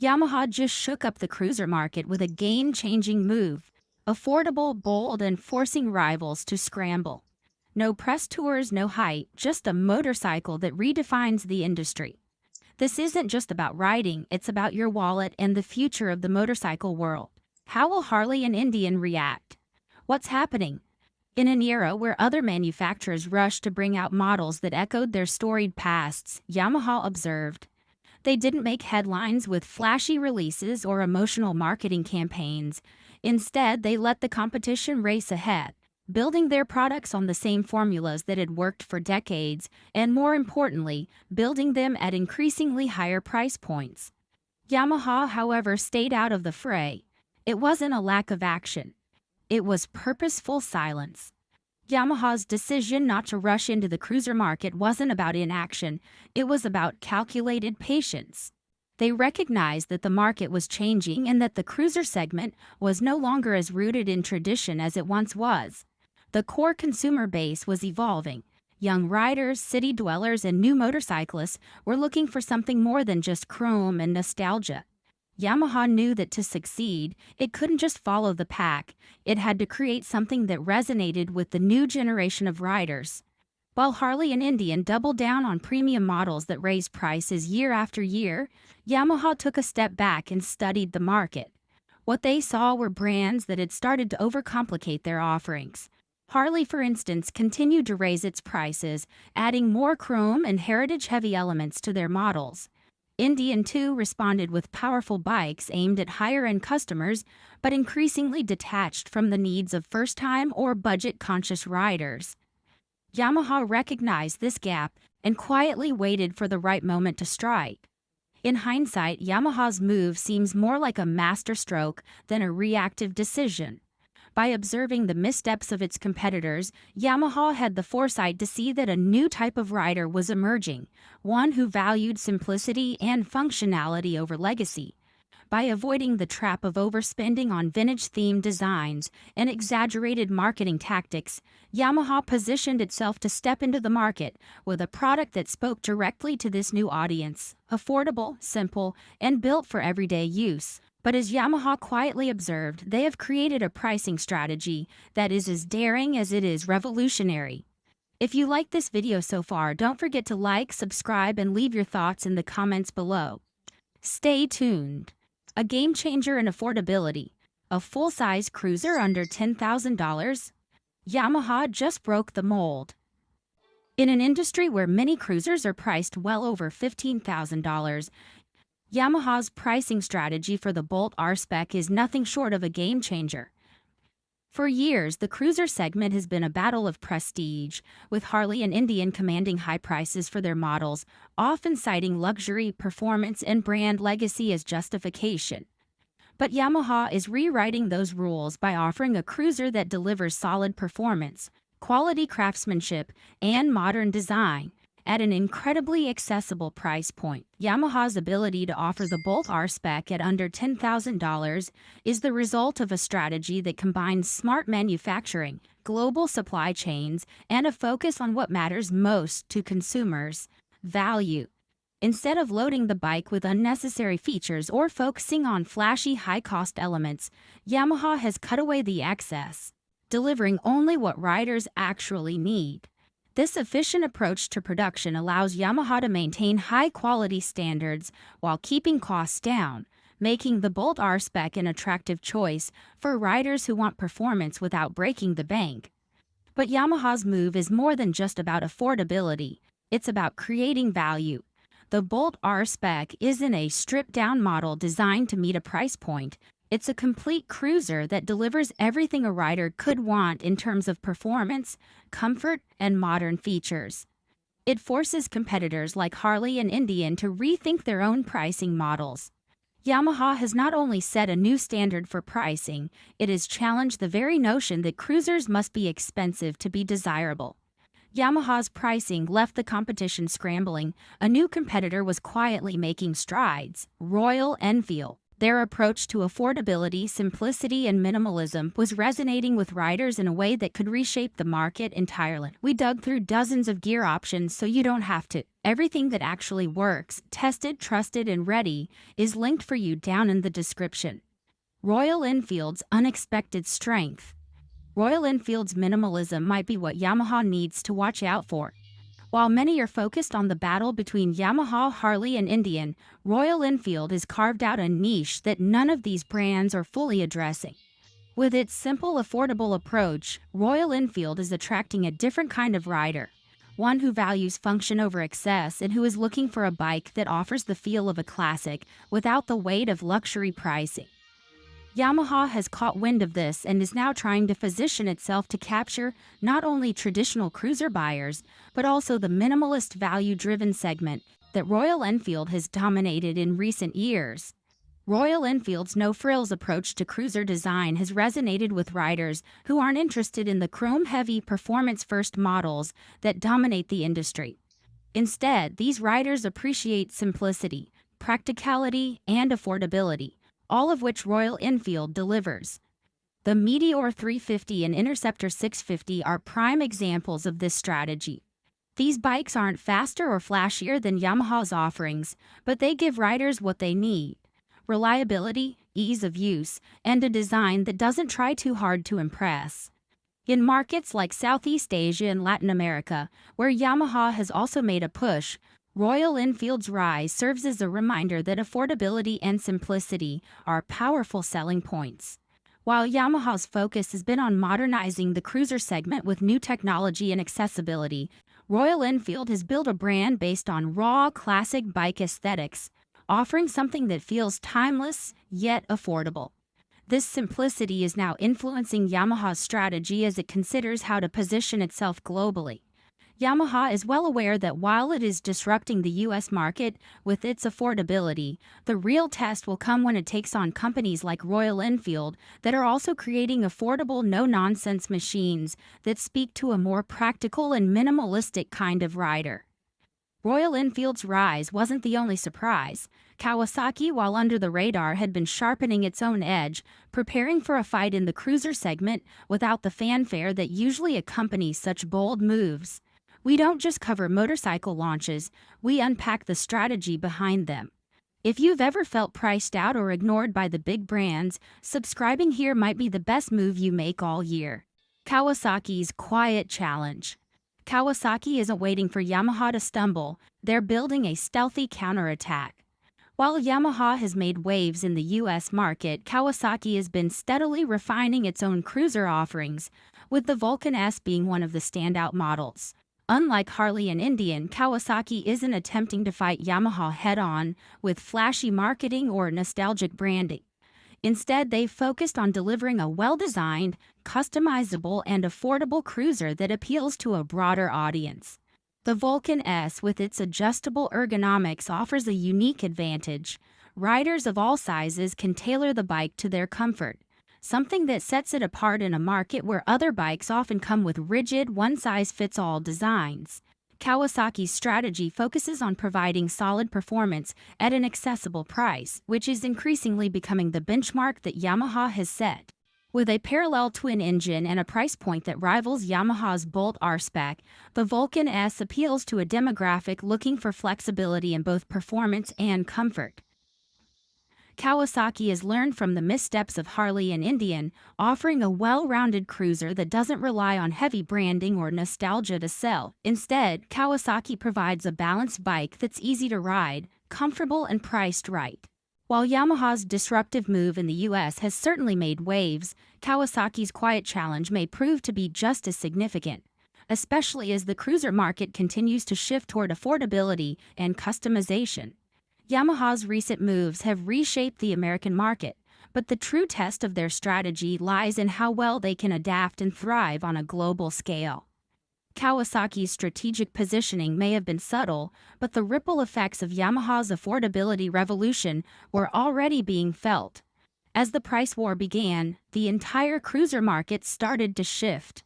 Yamaha just shook up the cruiser market with a game-changing move. Affordable, bold, and forcing rivals to scramble. No press tours, no hype, just a motorcycle that redefines the industry. This isn't just about riding, it's about your wallet and the future of the motorcycle world. How will Harley and Indian react? What's happening? In an era where other manufacturers rushed to bring out models that echoed their storied pasts, Yamaha observed. They didn't make headlines with flashy releases or emotional marketing campaigns. Instead, they let the competition race ahead, building their products on the same formulas that had worked for decades, and more importantly, building them at increasingly higher price points. Yamaha, however, stayed out of the fray. It wasn't a lack of action. It was purposeful silence. Yamaha's decision not to rush into the cruiser market wasn't about inaction, it was about calculated patience. They recognized that the market was changing and that the cruiser segment was no longer as rooted in tradition as it once was. The core consumer base was evolving. Young riders, city dwellers, and new motorcyclists were looking for something more than just chrome and nostalgia. Yamaha knew that to succeed, it couldn't just follow the pack, it had to create something that resonated with the new generation of riders. While Harley and Indian doubled down on premium models that raised prices year after year, Yamaha took a step back and studied the market. What they saw were brands that had started to overcomplicate their offerings. Harley, for instance, continued to raise its prices, adding more chrome and heritage-heavy elements to their models. Indian, too, responded with powerful bikes aimed at higher-end customers, but increasingly detached from the needs of first-time or budget-conscious riders. Yamaha recognized this gap and quietly waited for the right moment to strike. In hindsight, Yamaha's move seems more like a masterstroke than a reactive decision. By observing the missteps of its competitors, Yamaha had the foresight to see that a new type of rider was emerging, one who valued simplicity and functionality over legacy. By avoiding the trap of overspending on vintage-themed designs and exaggerated marketing tactics, Yamaha positioned itself to step into the market with a product that spoke directly to this new audience, affordable, simple, and built for everyday use. But as Yamaha quietly observed, they have created a pricing strategy that is as daring as it is revolutionary. If you like this video so far, don't forget to like, subscribe, and leave your thoughts in the comments below. Stay tuned. A game changer in affordability. A full-size cruiser under $10,000? Yamaha just broke the mold. In an industry where many cruisers are priced well over $15,000, Yamaha's pricing strategy for the Bolt R-Spec is nothing short of a game changer. For years, the cruiser segment has been a battle of prestige, with Harley and Indian commanding high prices for their models, often citing luxury, performance, and brand legacy as justification. But Yamaha is rewriting those rules by offering a cruiser that delivers solid performance, quality craftsmanship, and modern design at an incredibly accessible price point. Yamaha's ability to offer the Bolt R-Spec at under $10,000 is the result of a strategy that combines smart manufacturing, global supply chains, and a focus on what matters most to consumers: value. Instead of loading the bike with unnecessary features or focusing on flashy, high-cost elements, Yamaha has cut away the excess, delivering only what riders actually need. This efficient approach to production allows Yamaha to maintain high-quality standards while keeping costs down, making the Bolt R-Spec an attractive choice for riders who want performance without breaking the bank. But Yamaha's move is more than just about affordability, it's about creating value. The Bolt R-Spec isn't a stripped-down model designed to meet a price point. It's a complete cruiser that delivers everything a rider could want in terms of performance, comfort, and modern features. It forces competitors like Harley and Indian to rethink their own pricing models. Yamaha has not only set a new standard for pricing, it has challenged the very notion that cruisers must be expensive to be desirable. Yamaha's pricing left the competition scrambling. A new competitor was quietly making strides: Royal Enfield. Their approach to affordability, simplicity, and minimalism was resonating with riders in a way that could reshape the market entirely. We dug through dozens of gear options so you don't have to. Everything that actually works, tested, trusted, and ready, is linked for you down in the description. Royal Enfield's unexpected strength. Royal Enfield's minimalism might be what Yamaha needs to watch out for. While many are focused on the battle between Yamaha, Harley, and Indian, Royal Enfield has carved out a niche that none of these brands are fully addressing. With its simple, affordable approach, Royal Enfield is attracting a different kind of rider, one who values function over excess and who is looking for a bike that offers the feel of a classic without the weight of luxury pricing. Yamaha has caught wind of this and is now trying to position itself to capture not only traditional cruiser buyers, but also the minimalist value-driven segment that Royal Enfield has dominated in recent years. Royal Enfield's no-frills approach to cruiser design has resonated with riders who aren't interested in the chrome-heavy performance-first models that dominate the industry. Instead, these riders appreciate simplicity, practicality, and affordability, all of which Royal Enfield delivers. The Meteor 350 and Interceptor 650 are prime examples of this strategy. These bikes aren't faster or flashier than Yamaha's offerings, but they give riders what they need: reliability, ease of use, and a design that doesn't try too hard to impress. In markets like Southeast Asia and Latin America, where Yamaha has also made a push, Royal Enfield's rise serves as a reminder that affordability and simplicity are powerful selling points. While Yamaha's focus has been on modernizing the cruiser segment with new technology and accessibility, Royal Enfield has built a brand based on raw, classic bike aesthetics, offering something that feels timeless yet affordable. This simplicity is now influencing Yamaha's strategy as it considers how to position itself globally. Yamaha is well aware that while it is disrupting the U.S. market with its affordability, the real test will come when it takes on companies like Royal Enfield that are also creating affordable, no-nonsense machines that speak to a more practical and minimalistic kind of rider. Royal Enfield's rise wasn't the only surprise. Kawasaki, while under the radar, had been sharpening its own edge, preparing for a fight in the cruiser segment without the fanfare that usually accompanies such bold moves. We don't just cover motorcycle launches, we unpack the strategy behind them. If you've ever felt priced out or ignored by the big brands, subscribing here might be the best move you make all year. Kawasaki's quiet challenge. Kawasaki isn't waiting for Yamaha to stumble, they're building a stealthy counterattack. While Yamaha has made waves in the U.S. market, Kawasaki has been steadily refining its own cruiser offerings, with the Vulcan S being one of the standout models. Unlike Harley and Indian, Kawasaki isn't attempting to fight Yamaha head-on with flashy marketing or nostalgic branding. Instead, they've focused on delivering a well-designed, customizable, and affordable cruiser that appeals to a broader audience. The Vulcan S, with its adjustable ergonomics, offers a unique advantage. Riders of all sizes can tailor the bike to their comfort, something that sets it apart in a market where other bikes often come with rigid, one-size-fits-all designs. Kawasaki's strategy focuses on providing solid performance at an accessible price, which is increasingly becoming the benchmark that Yamaha has set. With a parallel twin engine and a price point that rivals Yamaha's Bolt R-Spec, the Vulcan S appeals to a demographic looking for flexibility in both performance and comfort. Kawasaki has learned from the missteps of Harley and Indian, offering a well-rounded cruiser that doesn't rely on heavy branding or nostalgia to sell. Instead, Kawasaki provides a balanced bike that's easy to ride, comfortable, and priced right. While Yamaha's disruptive move in the U.S. has certainly made waves, Kawasaki's quiet challenge may prove to be just as significant, especially as the cruiser market continues to shift toward affordability and customization. Yamaha's recent moves have reshaped the American market, but the true test of their strategy lies in how well they can adapt and thrive on a global scale. Kawasaki's strategic positioning may have been subtle, but the ripple effects of Yamaha's affordability revolution were already being felt. As the price war began, the entire cruiser market started to shift.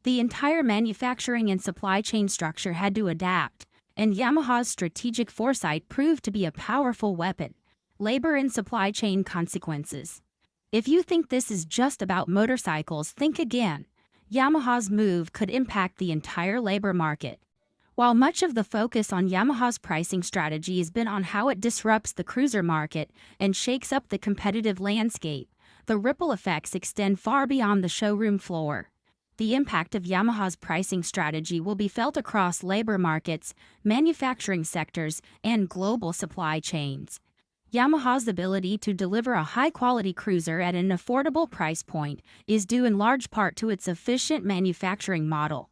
The entire manufacturing and supply chain structure had to adapt, and Yamaha's strategic foresight proved to be a powerful weapon. labor and supply chain consequences. If you think this is just about motorcycles, think again. Yamaha's move could impact the entire labor market. While much of the focus on Yamaha's pricing strategy has been on how it disrupts the cruiser market and shakes up the competitive landscape, the ripple effects extend far beyond the showroom floor. The impact of Yamaha's pricing strategy will be felt across labor markets, manufacturing sectors, and global supply chains. Yamaha's ability to deliver a high-quality cruiser at an affordable price point is due in large part to its efficient manufacturing model.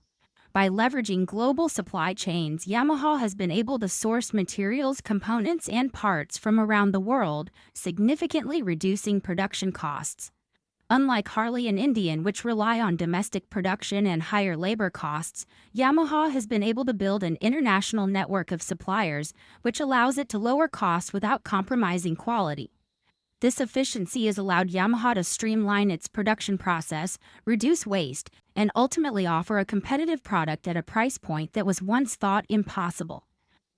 By leveraging global supply chains, Yamaha has been able to source materials, components, and parts from around the world, significantly reducing production costs. Unlike Harley and Indian, which rely on domestic production and higher labor costs, Yamaha has been able to build an international network of suppliers, which allows it to lower costs without compromising quality. This efficiency has allowed Yamaha to streamline its production process, reduce waste, and ultimately offer a competitive product at a price point that was once thought impossible.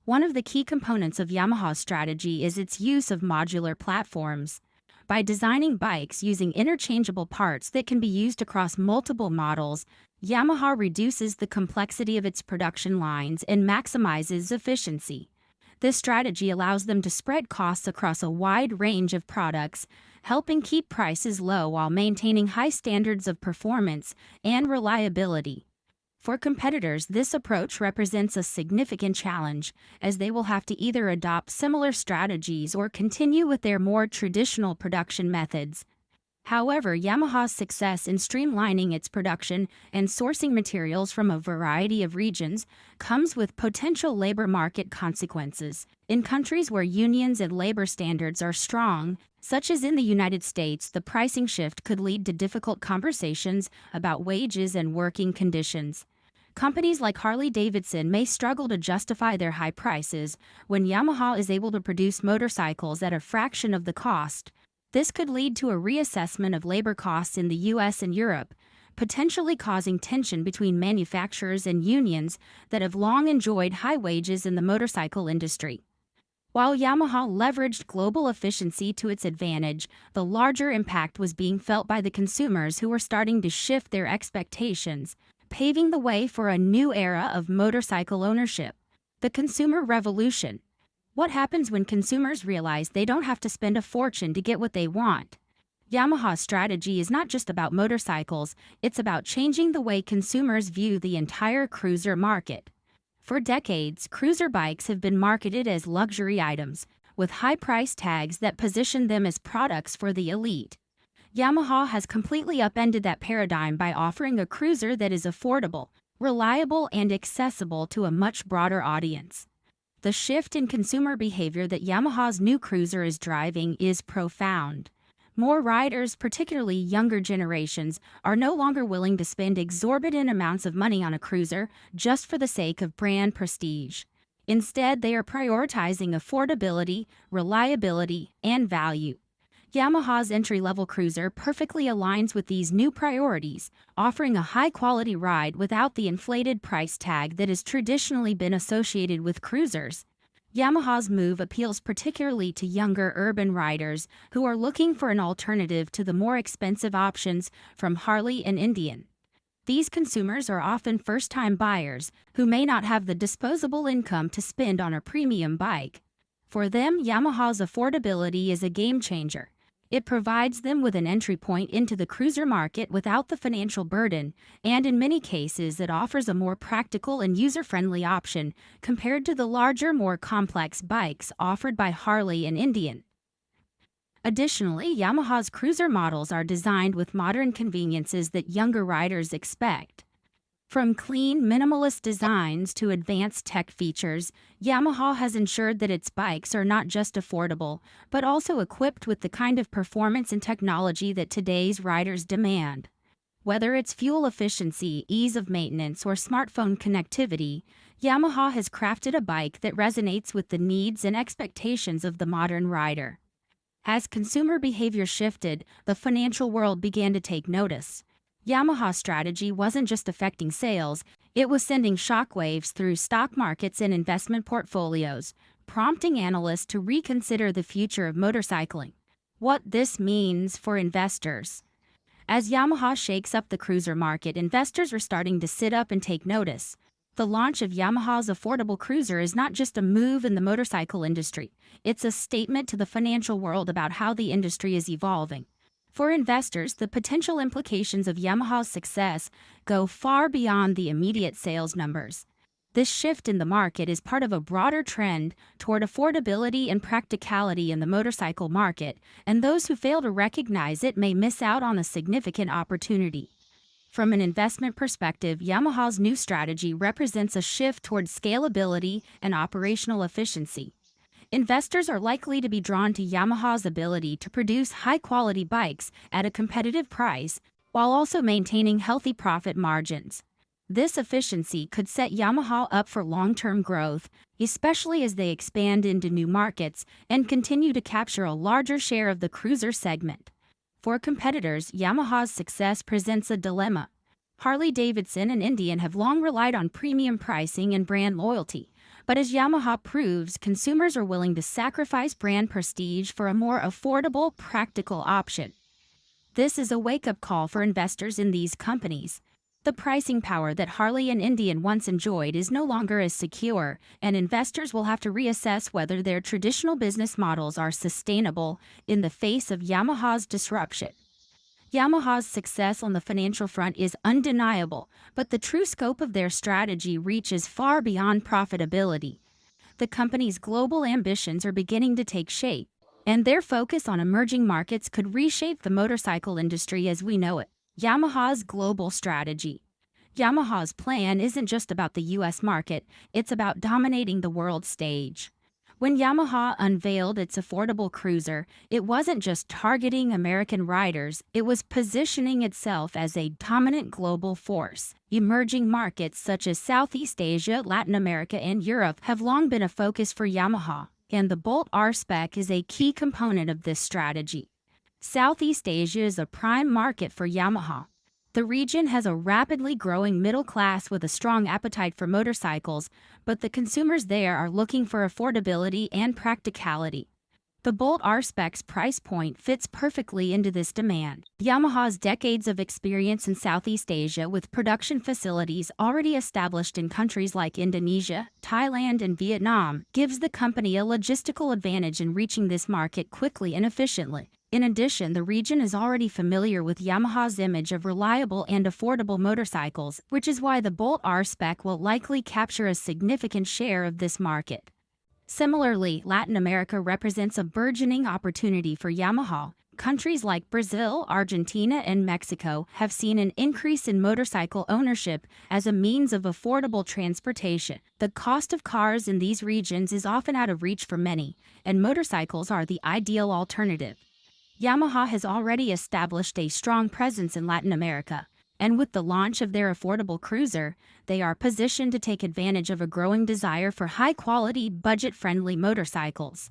One of the key components of Yamaha's strategy is its use of modular platforms. By designing bikes using interchangeable parts that can be used across multiple models, Yamaha reduces the complexity of its production lines and maximizes efficiency. This strategy allows them to spread costs across a wide range of products, helping keep prices low while maintaining high standards of performance and reliability. For competitors, this approach represents a significant challenge, as they will have to either adopt similar strategies or continue with their more traditional production methods. However, Yamaha's success in streamlining its production and sourcing materials from a variety of regions comes with potential labor market consequences. In countries where unions and labor standards are strong, such as in the United States, the pricing shift could lead to difficult conversations about wages and working conditions. Companies like Harley-Davidson may struggle to justify their high prices when Yamaha is able to produce motorcycles at a fraction of the cost. This could lead to a reassessment of labor costs in the US and Europe, potentially causing tension between manufacturers and unions that have long enjoyed high wages in the motorcycle industry. While Yamaha leveraged global efficiency to its advantage, the larger impact was being felt by the consumers who were starting to shift their expectations, paving the way for a new era of motorcycle ownership. The consumer revolution. What happens when consumers realize they don't have to spend a fortune to get what they want? Yamaha's strategy is not just about motorcycles, it's about changing the way consumers view the entire cruiser market. For decades, cruiser bikes have been marketed as luxury items, with high price tags that position them as products for the elite. Yamaha has completely upended that paradigm by offering a cruiser that is affordable, reliable, and accessible to a much broader audience. The shift in consumer behavior that Yamaha's new cruiser is driving is profound. More riders, particularly younger generations, are no longer willing to spend exorbitant amounts of money on a cruiser just for the sake of brand prestige. Instead, they are prioritizing affordability, reliability, and value. Yamaha's entry-level cruiser perfectly aligns with these new priorities, offering a high-quality ride without the inflated price tag that has traditionally been associated with cruisers. Yamaha's move appeals particularly to younger urban riders who are looking for an alternative to the more expensive options from Harley and Indian. These consumers are often first-time buyers who may not have the disposable income to spend on a premium bike. For them, Yamaha's affordability is a game changer. It provides them with an entry point into the cruiser market without the financial burden, and in many cases it offers a more practical and user-friendly option compared to the larger, more complex bikes offered by Harley and Indian. Additionally, Yamaha's cruiser models are designed with modern conveniences that younger riders expect. From clean, minimalist designs to advanced tech features, Yamaha has ensured that its bikes are not just affordable, but also equipped with the kind of performance and technology that today's riders demand. Whether it's fuel efficiency, ease of maintenance, or smartphone connectivity, Yamaha has crafted a bike that resonates with the needs and expectations of the modern rider. As consumer behavior shifted, the financial world began to take notice. Yamaha's strategy wasn't just affecting sales, it was sending shockwaves through stock markets and investment portfolios. prompting analysts to reconsider the future of motorcycling. What this means for investors. As Yamaha shakes up the cruiser market, investors are starting to sit up and take notice. The launch of Yamaha's affordable cruiser is not just a move in the motorcycle industry, it's a statement to the financial world about how the industry is evolving. For investors, the potential implications of Yamaha's success go far beyond the immediate sales numbers. This shift in the market is part of a broader trend toward affordability and practicality in the motorcycle market, and those who fail to recognize it may miss out on a significant opportunity. From an investment perspective, Yamaha's new strategy represents a shift toward scalability and operational efficiency. Investors are likely to be drawn to Yamaha's ability to produce high-quality bikes at a competitive price while also maintaining healthy profit margins. This efficiency could set Yamaha up for long-term growth, especially as they expand into new markets and continue to capture a larger share of the cruiser segment. For competitors, Yamaha's success presents a dilemma. Harley-Davidson and Indian have long relied on premium pricing and brand loyalty, but as Yamaha proves, consumers are willing to sacrifice brand prestige for a more affordable, practical option. This is a wake-up call for investors in these companies. The pricing power that Harley and Indian once enjoyed is no longer as secure, and investors will have to reassess whether their traditional business models are sustainable in the face of Yamaha's disruption. Yamaha's success on the financial front is undeniable, but the true scope of their strategy reaches far beyond profitability. The company's global ambitions are beginning to take shape, and their focus on emerging markets could reshape the motorcycle industry as we know it. Yamaha's global strategy. Yamaha's plan isn't just about the US market, it's about dominating the world stage. When Yamaha unveiled its affordable cruiser, it wasn't just targeting American riders, it was positioning itself as a dominant global force. Emerging markets such as Southeast Asia, Latin America, and Europe have long been a focus for Yamaha, and the Bolt R-Spec is a key component of this strategy. Southeast Asia is a prime market for Yamaha. The region has a rapidly growing middle class with a strong appetite for motorcycles, but the consumers there are looking for affordability and practicality. The Bolt R-Spec's price point fits perfectly into this demand. Yamaha's decades of experience in Southeast Asia with production facilities already established in countries like Indonesia, Thailand, and Vietnam gives the company a logistical advantage in reaching this market quickly and efficiently. In addition, the region is already familiar with Yamaha's image of reliable and affordable motorcycles, which is why the Bolt R-Spec will likely capture a significant share of this market. Similarly, Latin America represents a burgeoning opportunity for Yamaha. Countries like Brazil, Argentina, and Mexico have seen an increase in motorcycle ownership as a means of affordable transportation. The cost of cars in these regions is often out of reach for many, and motorcycles are the ideal alternative. Yamaha has already established a strong presence in Latin America, and with the launch of their affordable cruiser, they are positioned to take advantage of a growing desire for high-quality, budget-friendly motorcycles.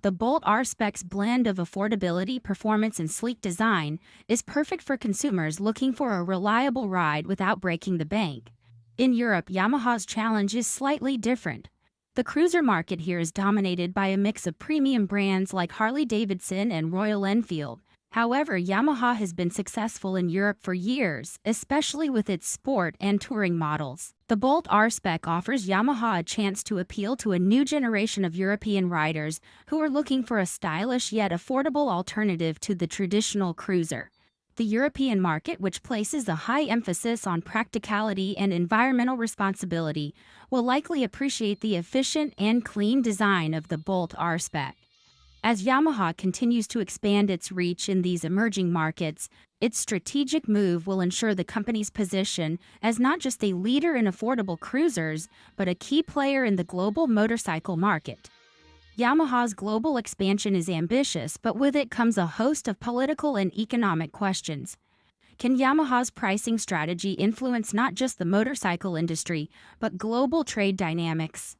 The Bolt R-Spec's blend of affordability, performance, and sleek design is perfect for consumers looking for a reliable ride without breaking the bank. In Europe, Yamaha's challenge is slightly different. The cruiser market here is dominated by a mix of premium brands like Harley-Davidson and Royal Enfield. However, Yamaha has been successful in Europe for years, especially with its sport and touring models. The Bolt R-Spec offers Yamaha a chance to appeal to a new generation of European riders who are looking for a stylish yet affordable alternative to the traditional cruiser. The European market, which places a high emphasis on practicality and environmental responsibility, will likely appreciate the efficient and clean design of the Bolt R-Spec. As Yamaha continues to expand its reach in these emerging markets, its strategic move will ensure the company's position as not just a leader in affordable cruisers, but a key player in the global motorcycle market. Yamaha's global expansion is ambitious, but with it comes a host of political and economic questions. Can Yamaha's pricing strategy influence not just the motorcycle industry, but global trade dynamics?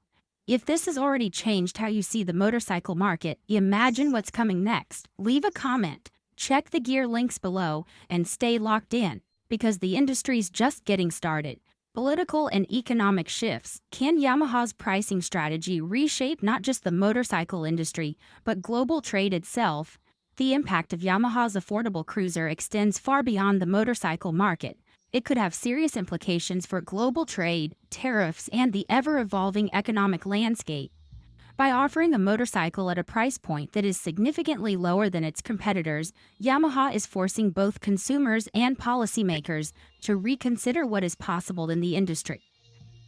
If this has already changed how you see the motorcycle market, imagine what's coming next. Leave a comment, check the gear links below, and stay locked in, because the industry's just getting started. Political and economic shifts. Can Yamaha's pricing strategy reshape not just the motorcycle industry, but global trade itself? The impact of Yamaha's affordable cruiser extends far beyond the motorcycle market. It could have serious implications for global trade, tariffs, and the ever-evolving economic landscape. By offering a motorcycle at a price point that is significantly lower than its competitors, Yamaha is forcing both consumers and policymakers to reconsider what is possible in the industry.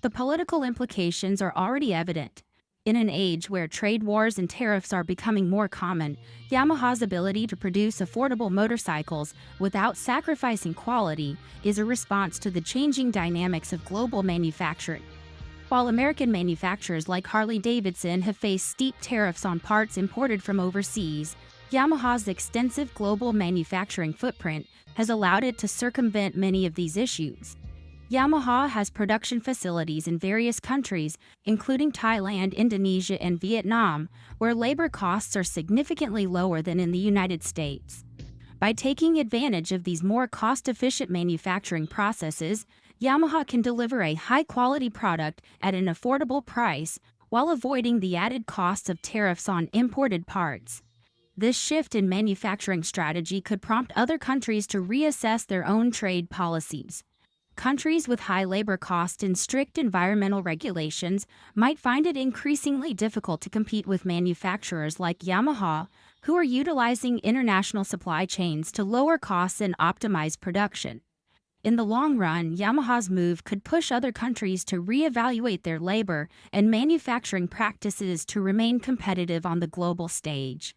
The political implications are already evident. In an age where trade wars and tariffs are becoming more common, Yamaha's ability to produce affordable motorcycles without sacrificing quality is a response to the changing dynamics of global manufacturing. While American manufacturers like Harley-Davidson have faced steep tariffs on parts imported from overseas, Yamaha's extensive global manufacturing footprint has allowed it to circumvent many of these issues. Yamaha has production facilities in various countries, including Thailand, Indonesia, and Vietnam, where labor costs are significantly lower than in the United States. By taking advantage of these more cost-efficient manufacturing processes, Yamaha can deliver a high-quality product at an affordable price while avoiding the added costs of tariffs on imported parts. This shift in manufacturing strategy could prompt other countries to reassess their own trade policies. Countries with high labor costs and strict environmental regulations might find it increasingly difficult to compete with manufacturers like Yamaha, who are utilizing international supply chains to lower costs and optimize production. In the long run, Yamaha's move could push other countries to reevaluate their labor and manufacturing practices to remain competitive on the global stage.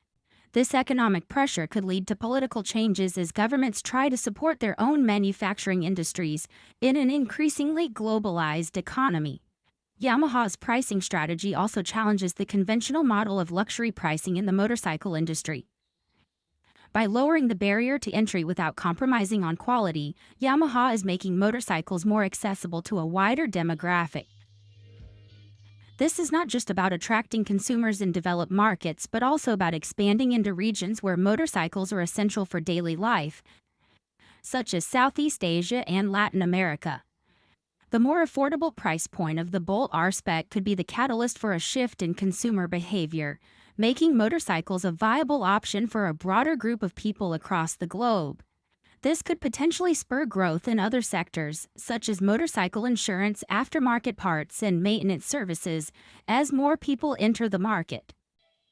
This economic pressure could lead to political changes as governments try to support their own manufacturing industries in an increasingly globalized economy. Yamaha's pricing strategy also challenges the conventional model of luxury pricing in the motorcycle industry. By lowering the barrier to entry without compromising on quality, Yamaha is making motorcycles more accessible to a wider demographic. This is not just about attracting consumers in developed markets, but also about expanding into regions where motorcycles are essential for daily life, such as Southeast Asia and Latin America. The more affordable price point of the Bolt R-Spec could be the catalyst for a shift in consumer behavior, making motorcycles a viable option for a broader group of people across the globe. This could potentially spur growth in other sectors, such as motorcycle insurance, aftermarket parts, and maintenance services, as more people enter the market.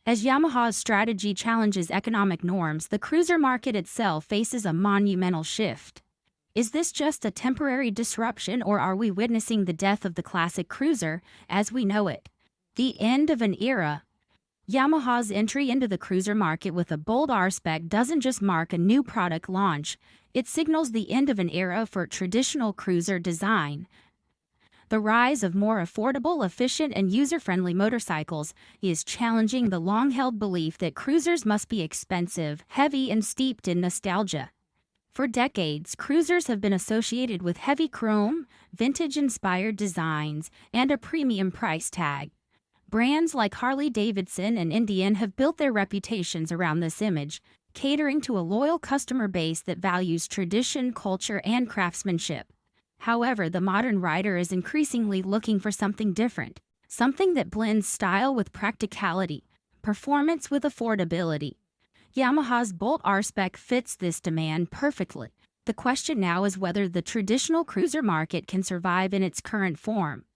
As Yamaha's strategy challenges economic norms, the cruiser market itself faces a monumental shift. Is this just a temporary disruption, or are we witnessing the death of the classic cruiser as we know it? The end of an era. Yamaha's entry into the cruiser market with a bold R-Spec doesn't just mark a new product launch, it signals the end of an era for traditional cruiser design. The rise of more affordable, efficient, and user-friendly motorcycles is challenging the long-held belief that cruisers must be expensive, heavy, and steeped in nostalgia. For decades, cruisers have been associated with heavy chrome, vintage-inspired designs, and a premium price tag. Brands like Harley-Davidson and Indian have built their reputations around this image, catering to a loyal customer base that values tradition, culture, and craftsmanship. However, the modern rider is increasingly looking for something different, something that blends style with practicality, performance with affordability. Yamaha's Bolt R-Spec fits this demand perfectly. The question now is whether the traditional cruiser market can survive in its current form.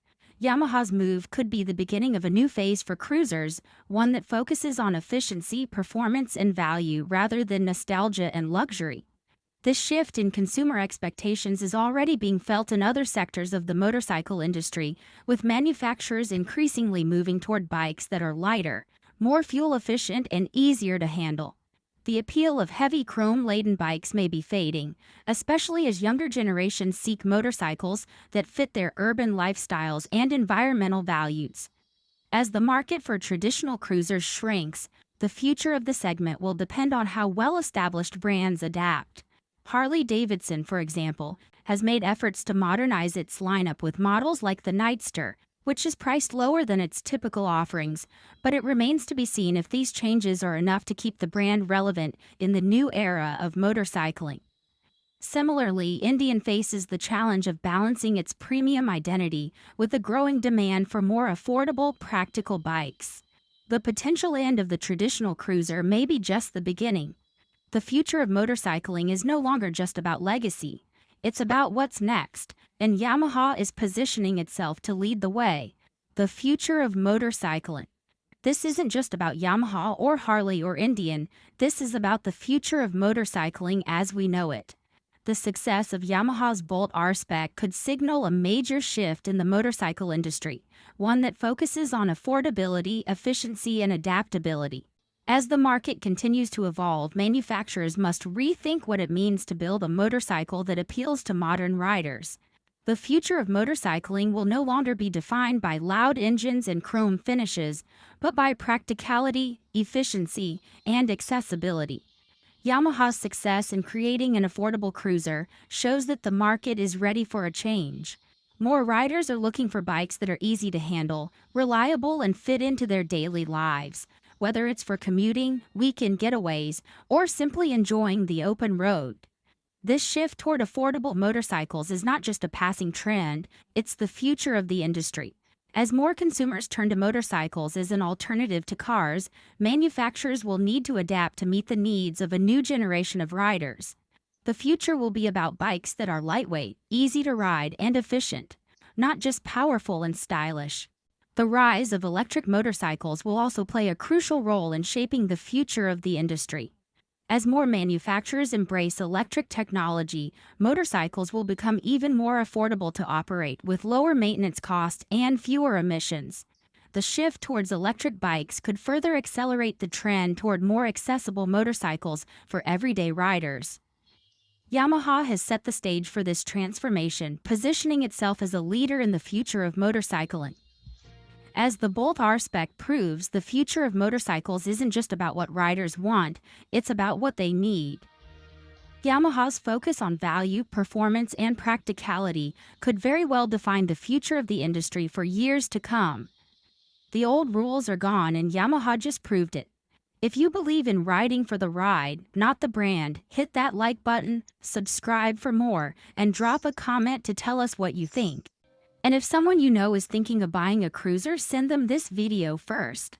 Yamaha's move could be the beginning of a new phase for cruisers, one that focuses on efficiency, performance, and value rather than nostalgia and luxury. This shift in consumer expectations is already being felt in other sectors of the motorcycle industry, with manufacturers increasingly moving toward bikes that are lighter, more fuel-efficient, and easier to handle. The appeal of heavy chrome-laden bikes may be fading, especially as younger generations seek motorcycles that fit their urban lifestyles and environmental values. As the market for traditional cruisers shrinks, the future of the segment will depend on how well-established brands adapt. Harley-Davidson, for example, has made efforts to modernize its lineup with models like the Nightster, which is priced lower than its typical offerings, but it remains to be seen if these changes are enough to keep the brand relevant in the new era of motorcycling. Similarly, Indian faces the challenge of balancing its premium identity with the growing demand for more affordable, practical bikes. The potential end of the traditional cruiser may be just the beginning. The future of motorcycling is no longer just about legacy. It's about what's next, and Yamaha is positioning itself to lead the way. The future of motorcycling. This isn't just about Yamaha or Harley or Indian, this is about the future of motorcycling as we know it. The success of Yamaha's Bolt R-Spec could signal a major shift in the motorcycle industry, one that focuses on affordability, efficiency, and adaptability. As the market continues to evolve, manufacturers must rethink what it means to build a motorcycle that appeals to modern riders. The future of motorcycling will no longer be defined by loud engines and chrome finishes, but by practicality, efficiency, and accessibility. Yamaha's success in creating an affordable cruiser shows that the market is ready for a change. More riders are looking for bikes that are easy to handle, reliable, and fit into their daily lives, whether it's for commuting, weekend getaways, or simply enjoying the open road. This shift toward affordable motorcycles is not just a passing trend, it's the future of the industry. As more consumers turn to motorcycles as an alternative to cars, manufacturers will need to adapt to meet the needs of a new generation of riders. The future will be about bikes that are lightweight, easy to ride, and efficient, not just powerful and stylish. The rise of electric motorcycles will also play a crucial role in shaping the future of the industry. As more manufacturers embrace electric technology, motorcycles will become even more affordable to operate with lower maintenance costs and fewer emissions. The shift towards electric bikes could further accelerate the trend toward more accessible motorcycles for everyday riders. Yamaha has set the stage for this transformation, positioning itself as a leader in the future of motorcycling. As the Bolt R-Spec proves, the future of motorcycles isn't just about what riders want, it's about what they need. Yamaha's focus on value, performance, and practicality could very well define the future of the industry for years to come. The old rules are gone and Yamaha just proved it. If you believe in riding for the ride, not the brand, hit that like button, subscribe for more, and drop a comment to tell us what you think. And if someone you know is thinking of buying a cruiser, send them this video first.